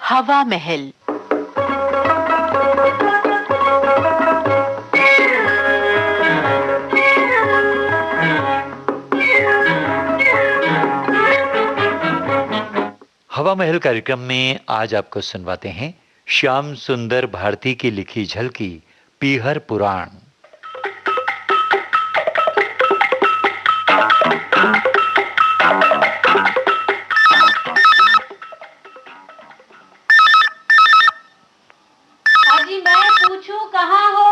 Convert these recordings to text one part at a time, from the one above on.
हवा महल। हवा महल कार्यक्रम में आज आपको सुनवाते हैं श्याम सुंदर भारती की लिखी झलकी पीहर पुराण। अजी मैं पूछूं कहाँ हो?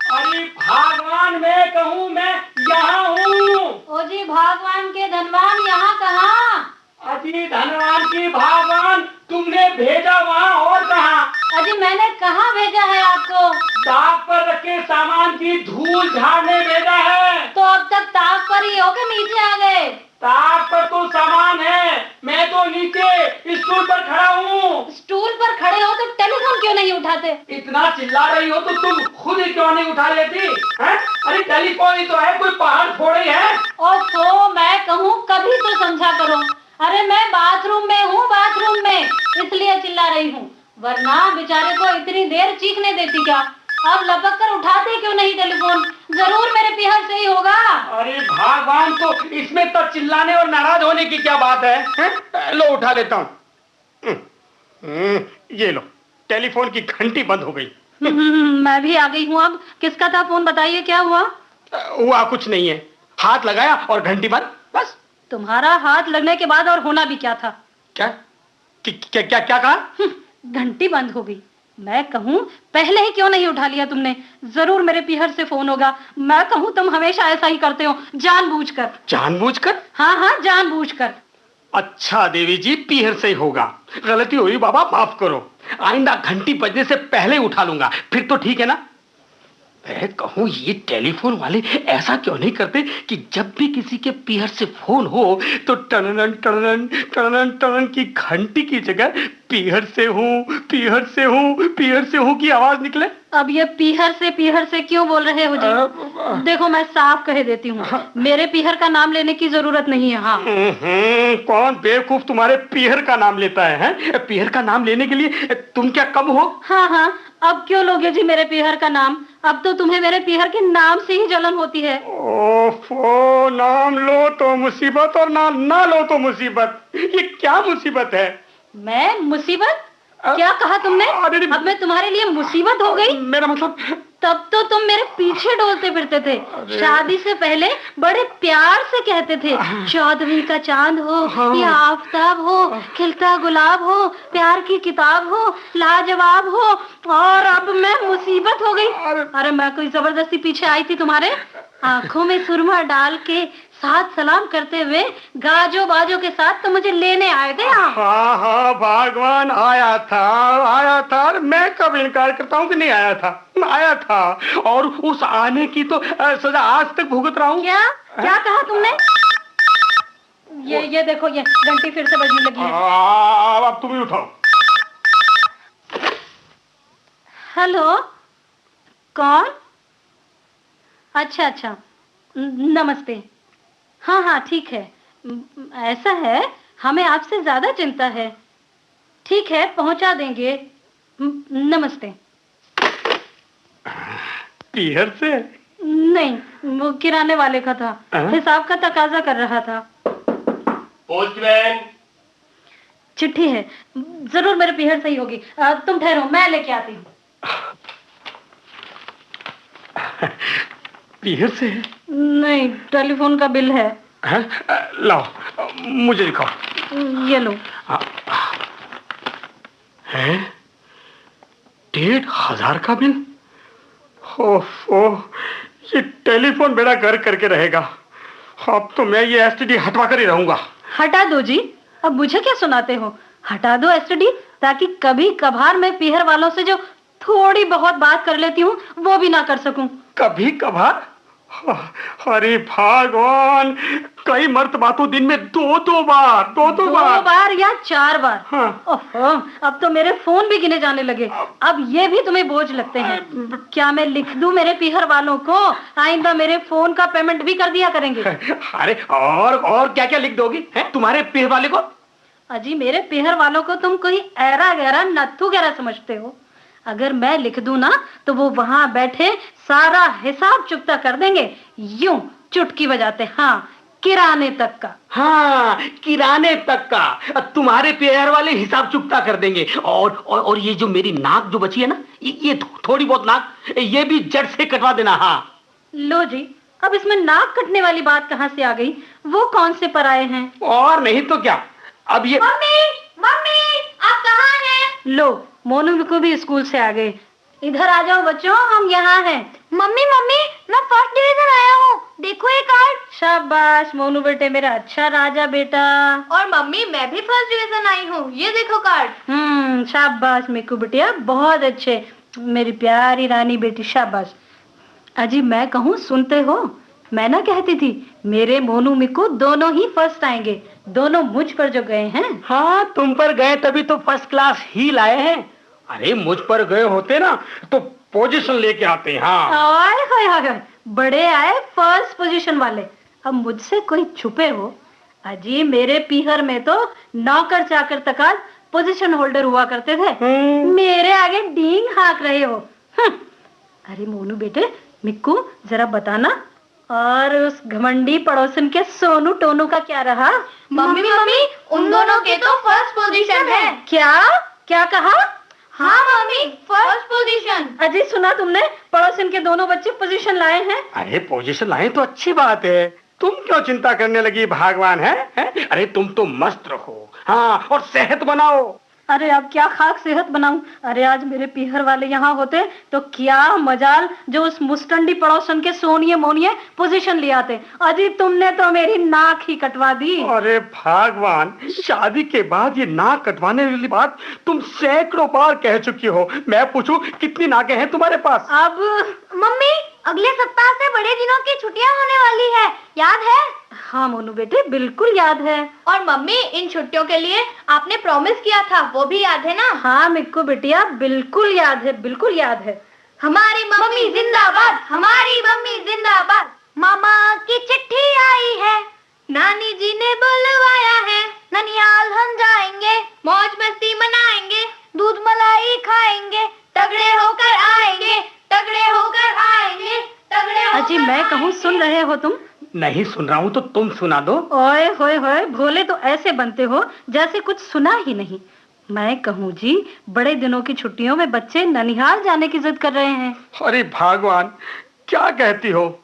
अरे भगवान, मैं कहूँ मैं यहाँ हूँ। ओ जी भगवान के धनवान यहाँ कहाँ? अजी धनवान की भगवान, तुमने भेजा वहाँ और कहाँ? अजी मैंने कहाँ भेजा है आपको? ताक पर रखे सामान की धूल झाड़ने भेजा है। तो अब तक ताक पर ही हो के नीचे आ गए? ताक पर तो सामान है, मैं तो नीचे स्टूल पर खड़ा हूँ। स्टूल पर खड़े हो तो टेलीफोन क्यों नहीं उठाते? इतना चिल्ला रही हो तो तुम खुद ही क्यों नहीं उठा लेती हैं? अरे टेलीफोन ही तो है, कोई पहाड़ फोड़ी है? और तो मैं कहूँ कभी तो समझा करो। अरे मैं बाथरूम में हूँ, बाथरूम में, इसलिए चिल्ला रही हूँ, वरना बेचारे को इतनी देर चीखने देती क्या? अब लपक कर उठाते क्यों नहीं टेलीफोन? जरूर मेरे पीहर से ही होगा। अरे भगवान, तो इसमें तो चिल्लाने और नाराज होने की क्या बात है, हैं? लो उठा लेता हूँ। ये लो, टेलीफोन की घंटी बंद हो गई। मैं भी आ गई हूँ। अब किसका था फोन, बताइए क्या हुआ? हुआ कुछ नहीं है, हाथ लगाया और घंटी बंद, बस। तुम्हारा हाथ लगने के बाद और होना भी क्या था? क्या क्या क्या क्या कहा? घंटी बंद हो गई। मैं कहूँ पहले ही क्यों नहीं उठा लिया तुमने? जरूर मेरे पीहर से फोन होगा। मैं कहूँ तुम हमेशा ऐसा ही करते हो, जानबूझकर। जानबूझकर? हाँ हाँ, जानबूझकर। अच्छा देवी जी, पीहर से ही होगा, गलती हुई बाबा, माफ करो। आइंदा घंटी बजने से पहले उठा लूंगा, फिर तो ठीक है ना? मैं कहूँ ये टेलीफोन वाले ऐसा क्यों नहीं करते कि जब भी किसी के पीहर से फोन हो तो टनन टनन टनन टनन की घंटी की जगह पीहर से हूँ, पीहर से हूँ, पीहर से हूँ की आवाज निकले। अब ये पीहर से क्यों बोल रहे हो जी? देखो मैं साफ कह देती हूँ, मेरे पीहर का नाम लेने की जरूरत नहीं है। हाँ। कौन बेवकूफ तुम्हारे पीहर का नाम लेता है? पीहर का नाम लेने के लिए तुम क्या कम हो? हाँ हाँ, अब क्यों लोगे जी मेरे पीहर का नाम? अब तो तुम्हें मेरे पीहर के नाम से ही जलन होती है। ओफो, नाम लो तो मुसीबत और ना लो तो मुसीबत। ये क्या मुसीबत है? मैं मुसीबत? क्या कहा तुमने? अब मैं तुम्हारे लिए मुसीबत हो गई? मेरा मतलब, तब तो तुम मेरे पीछे डोलते फिरते थे। शादी से पहले बड़े प्यार से कहते थे, चौदहवीं का चांद हो या आफताब हो, खिलता गुलाब हो, प्यार की किताब हो, लाजवाब हो, और अब मैं मुसीबत हो गई। अरे मैं कोई जबरदस्ती पीछे आई थी तुम्हारे? आंखों में सुरमा डाल के साथ सलाम करते हुए गाजो बाजो के साथ तो मुझे लेने आए थे। हाँ हाँ भगवान, आया था। मैं कब इनकार करता हूँ कि नहीं आया था? आया था, और उस आने की तो सजा आज तक भुगत रहा हूँ। क्या कहा तुमने? ये देखो, ये घंटी फिर से बजने लगी है। अब तुम ही उठाओ। हेलो, कौन? अच्छा, नमस्ते। हाँ हाँ ठीक है। ऐसा है, हमें आपसे ज्यादा चिंता है। ठीक है, पहुंचा देंगे। नमस्ते। पीहर से? नहीं, वो किराने वाले का था, हिसाब का तकाजा कर रहा था। पोस्टमैन। चिट्ठी है, जरूर मेरे पीहर से ही होगी। तुम ठहरो, मैं लेके आती हूँ। पीहर से? नहीं, टेलीफोन का बिल है। लाओ, मुझे दिखाओ। ये लो। है 1,500 का बिल? ओफो, ये टेलीफोन बेड़ा घर करके रहेगा। अब तो मैं ये एसटीडी हटवा कर ही रहूंगा। हटा दो जी, अब मुझे क्या सुनाते हो? हटा दो एसटीडी, ताकि कभी कभार मैं पीहर वालों से जो थोड़ी बहुत बात कर लेती हूँ वो भी ना कर सकूं। कभी कभार? अरे भगवान, कई मर्तबा तो दिन में दो बार या 4 बार। हाँ। ओहो, अब तो मेरे फोन भी गिने जाने लगे। अब ये भी तुम्हें बोझ लगते हैं क्या? मैं लिख दूं मेरे पीहर वालों को, आइंदा मेरे फोन का पेमेंट भी कर दिया करेंगे। अरे और क्या क्या लिख दोगी हैं तुम्हारे पीहर वाले को? अजी मेरे पीहर वालों को तुम कोई ऐरा गहरा नत्थु गहरा समझते हो। अगर मैं लिख दूं ना तो वो वहां बैठे सारा हिसाब चुकता कर देंगे, यूं चुटकी बजाते। हाँ, किराने तक का। हाँ, किराने तक का तुम्हारे पेयर वाले हिसाब चुकता कर देंगे। और ये जो मेरी नाक जो बची है ना, ये थोड़ी बहुत नाक ये भी जड़ से कटवा देना। हाँ लो जी, अब इसमें नाक कटने वाली बात कहाँ से आ गई? वो कौन से पराये हैं? और नहीं तो क्या। अब ये मम्मी, मम्मी, आप कहाँ हैं? लो, मोनू को भी स्कूल से आ गए। इधर आ जाओ बच्चों, हम यहाँ हैं। मम्मी मम्मी, मैं फर्स्ट डिवीजन आया हूँ, देखो ये कार्ड। शाबाश मोनू बेटे, मेरा अच्छा राजा बेटा। और मम्मी मैं भी फर्स्ट डिवीजन आई हूँ, ये देखो कार्ड। शाबाश मिक्कू बिटिया, बहुत अच्छे, मेरी प्यारी रानी बेटी, शाबाश। अजी मैं कहूँ सुनते हो, मैं ना कहती थी मेरे मोनू मिक्कू दोनों ही फर्स्ट आएंगे। दोनों मुझ पर जो गए हैं। हाँ, तुम पर गए तभी तो फर्स्ट क्लास ही लाए हैं। अरे मुझ पर गए होते ना तो पोजीशन लेके आते। हाँ ओए होए होए, बड़े आए फर्स्ट पोजीशन वाले। अब मुझसे कोई छुपे हो? अजी मेरे पीहर में तो नौकर चाकर तक आज पोजीशन होल्डर हुआ करते थे। मेरे आगे डींग हाँक रहे हो। अरे मोनू बेटे, मिक्कू जरा बताना, और उस घमंडी पड़ोसन के सोनू टोनू का क्या रहा? मम्मी मम्मी, उन दोनों के तो फर्स्ट पोजीशन है। क्या क्या कहा? हाँ मम्मी, फर्स्ट पोजीशन। अजी सुना तुमने, पड़ोसन के दोनों बच्चे पोजीशन लाए हैं। अरे पोजीशन लाए तो अच्छी बात है, तुम क्यों चिंता करने लगी? भगवान है? अरे तुम तो मस्त रहो। हाँ, और सेहत बनाओ। अरे अब क्या खाक सेहत बनाऊं? अरे आज मेरे पीहर वाले यहाँ होते तो क्या मजाल जो उस मुस्टंडी पड़ोसन के सोनिए मोनिए पोजीशन ले आते। अजी तुमने तो मेरी नाक ही कटवा दी। अरे भगवान, शादी के बाद ये नाक कटवाने वाली बात तुम सैकड़ों बार कह चुकी हो। मैं पूछूं कितनी नाकें हैं तुम्हारे पास? अब मम्मी, अगले सप्ताह से बड़े दिनों की छुट्टियां होने वाली है, याद है? हाँ मोनू बेटे, बिल्कुल याद है। और मम्मी, इन छुट्टियों के लिए आपने प्रॉमिस किया था, वो भी याद है ना? हाँ मिक्कू बिटिया, बिल्कुल याद है, बिल्कुल याद है। हमारी मम्मी जिंदाबाद, हमारी मम्मी जिंदाबाद। मामा की चिट्ठी आई है, नानी जी ने बुलवाया है, ननिहाल हम जाएंगे, मौज मस्ती मनाएंगे, दूध मलाई खाएंगे, तगड़े होकर आएंगे, तगड़े होकर आएंगे, तगड़े होकर। अजी मैं कहूँ सुन रहे हो तुम? नहीं सुन रहा हूँ तो तुम सुना दो। ओए होए होए, भोले तो ऐसे बनते हो जैसे कुछ सुना ही नहीं। मैं कहूँ जी, बड़े दिनों की छुट्टियों में बच्चे ननिहाल जाने की जिद कर रहे हैं। अरे भगवान, क्या कहती हो?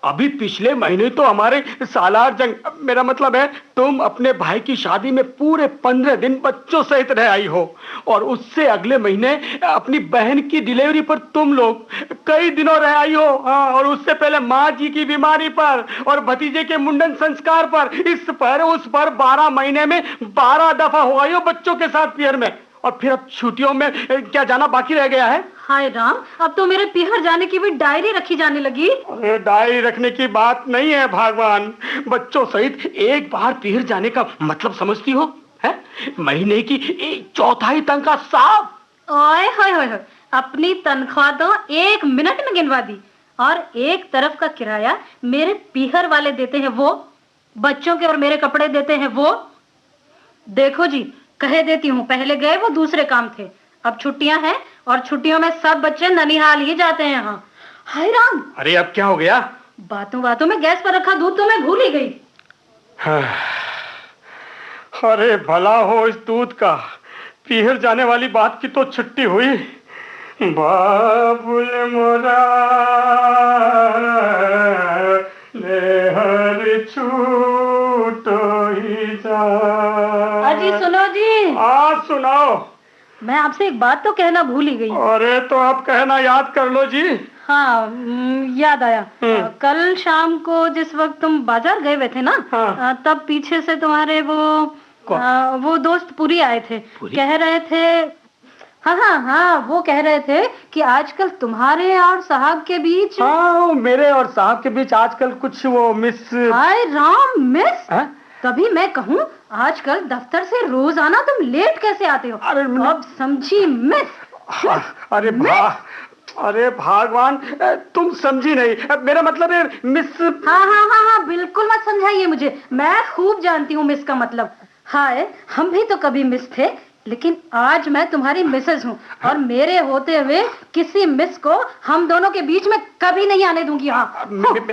अभी पिछले महीने तो हमारे सालार जंग, मेरा मतलब है तुम अपने भाई की शादी में पूरे 15 दिन बच्चों सहित रह आई हो, और उससे अगले महीने अपनी बहन की डिलीवरी पर तुम लोग कई दिनों रह आई हो। हाँ, और उससे पहले माँ जी की बीमारी पर और भतीजे के मुंडन संस्कार पर, इस पर उस पर 12 महीने में 12 दफा हो आई हो बच्चों के साथ पीहर में। और फिर अब छुट्टियों में क्या जाना बाकी रह गया है? हाय राम, अब तो मेरे पीहर जाने की भी डायरी रखी जाने लगी। अरे डायरी रखने की बात नहीं है भगवान, बच्चों सहित एक बार पीहर जाने का मतलब समझती हो? है महीने की 1/4 तनख्वाह साफ। ओए होए होए होए, अपनी तनख्वाह तो 1 मिनट में गिनवा दी, और एक तरफ का किराया मेरे पीहर वाले देते हैं वो, बच्चों के और मेरे कपड़े देते हैं वो। देखो जी, कह देती हूँ, पहले गए वो दूसरे काम थे, अब छुट्टियां हैं और छुट्टियों में सब बच्चे ननिहाल ही जाते हैं। हाँ हाय राम, अरे अब क्या हो गया? बातों बातों में गैस पर रखा दूध तो मैं भूल ही गई। अरे भला हो इस दूध का, पीहर जाने वाली बात की तो छुट्टी हुई। बाबुल मोरा नेहर छूटो ही जा। अजी सुनो जी। आज सुनाओ। मैं आपसे एक बात तो कहना भूल ही गई। अरे तो आप कहना याद कर लो जी। हाँ याद आया। कल शाम को जिस वक्त तुम बाजार गए हुए थे ना, हाँ। तब पीछे से तुम्हारे वो दोस्त पूरी आए थे। कह रहे थे, हाँ, वो कह रहे थे कि आजकल तुम्हारे और साहब के बीच। हाँ, मेरे और साहब के बीच आजकल कुछ वो मिस। हाय राम, मिस? है? तभी मैं कहूँ आजकल दफ्तर से रोजाना तुम लेट कैसे आते हो? अरे अब समझी मिस? अरे भगवान, तुम समझी नहीं, मेरा मतलब है मिस। हाँ, बिल्कुल मत समझाइए मुझे, मैं खूब जानती हूँ मिस का मतलब। हाय, हम भी तो कभी मिस थे, लेकिन आज मैं तुम्हारी मिसेज हूँ और मेरे होते हुए किसी मिस को हम दोनों के बीच में कभी नहीं आने दूंगी। हाँ,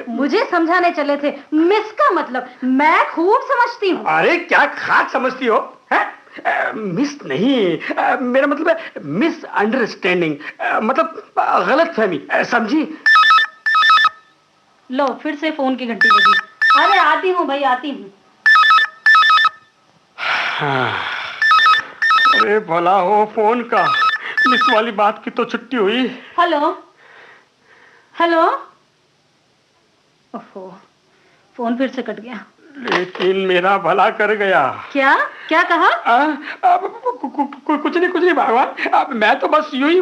मुझे समझाने चले थे, मिस का मतलब मैं खूब समझती हूँ। अरे क्या खाक समझती हो, है? मिस नहीं, मेरा मतलब है मिस अंडरस्टैंडिंग, मतलब गलत फहमी, समझी? लो, फिर से फोन की घंटी बजी। अरे आती हूँ भाई, आती हूँ। अरे भला हो फोन का, मिस वाली बात की तो छुट्टी हुई। Hello hello. ओहो, फोन फिर से कट गया। लेकिन मेरा भला कर गया। क्या क्या कहा? कुछ नहीं भगवान, अब मैं तो बस यूं ही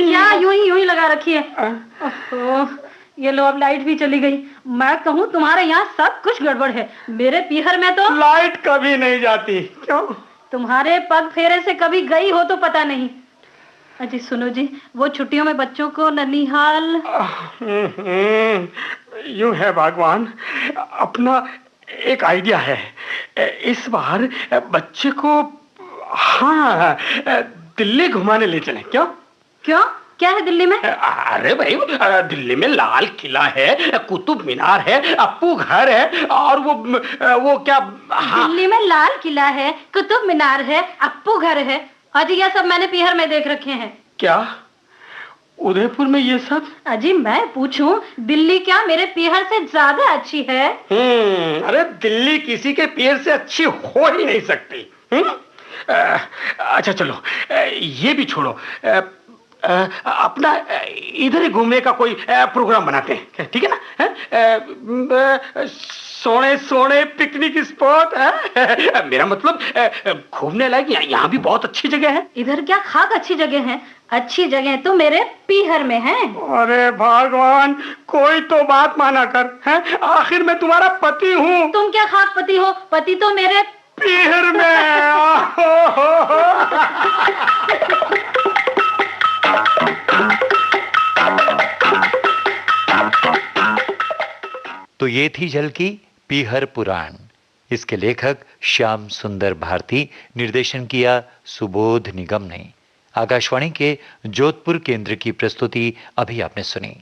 क्या यूं ही लगा रखी है? ओहो, ये लो, अब लाइट भी चली गई। मैं कहूँ तुम्हारे यहाँ सब कुछ गड़बड़ है। मेरे पीहर में तो लाइट कभी नहीं जाती। क्यों? तुम्हारे पग फेरे से कभी गई हो तो पता नहीं। अजी सुनो जी, वो छुट्टियों में बच्चों को ननिहाल। यूं है भगवान, अपना एक आइडिया है। इस बार बच्चे को, हाँ, दिल्ली घुमाने ले चलें। क्यों? क्यों, क्या है दिल्ली में? अरे भाई, दिल्ली में लाल किला है, कुतुब मीनार है, अप्पू घर है, और वो क्या, हाँ। दिल्ली में लाल किला है, कुतुब मीनार है, अप्पू घर है। अजी ये सब मैंने पीहर में देख रखे हैं। क्या उदयपुर में ये सब? अजी मैं पूछूं, दिल्ली क्या मेरे पीहर से ज्यादा अच्छी है? अरे दिल्ली किसी के पीहर से अच्छी हो ही नहीं सकती। अच्छा चलो, ये भी छोड़ो, अपना इधर ही घूमने का कोई प्रोग्राम बनाते हैं, ठीक है ना? सोने सोने पिकनिक स्पॉट है। मेरा मतलब घूमने लायक यहाँ भी बहुत अच्छी जगह है। इधर क्या खाक अच्छी जगह है? अच्छी जगह तो मेरे पीहर में है। अरे भगवान, कोई तो बात माना कर, है? आखिर मैं तुम्हारा पति हूँ। तुम क्या खाक पति हो? पति तो मेरे पीहर में। तो ये थी झलकी पीहर पुराण। इसके लेखक श्याम सुंदर भारती, निर्देशन किया सुबोध निगम ने। आकाशवाणी के जोधपुर केंद्र की प्रस्तुति अभी आपने सुनी।